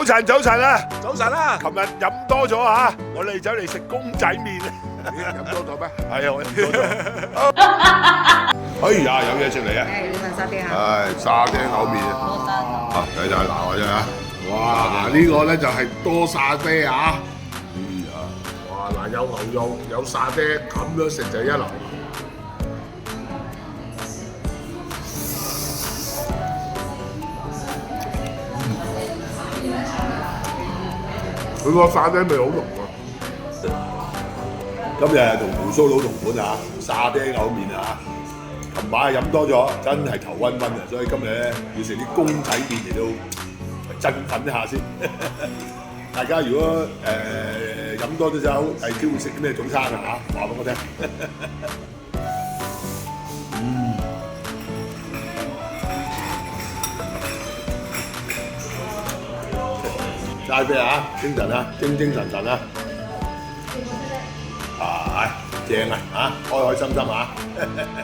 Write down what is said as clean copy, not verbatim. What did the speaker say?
晨，早晨啊！早晨啦！琴日飲多咗啊，我哋走嚟食公仔麵啊！飲多咗咩？係啊，我飲多咗。哎呀，有嘢食嚟啊！你問沙爹嚇？係沙爹牛麵啊！多得。啊，睇睇嗱我啫嚇！哇，呢個咧就係多沙爹啊！哇，嗱有牛肉有沙爹，咁樣食就一流。佢個沙爹味好濃啊！今日同胡鬚佬同款啊，沙爹牛麵啊！琴晚飲多咗，真係頭暈暈啊！所以今日咧要食啲公仔麵嚟到振奮一下先。大家如果飲多咗酒，第二朝會食啲咩早餐啊？嚇，話俾我聽。齋啤啊，精神啊，精精神神啊！啊，正啊，開開心心啊！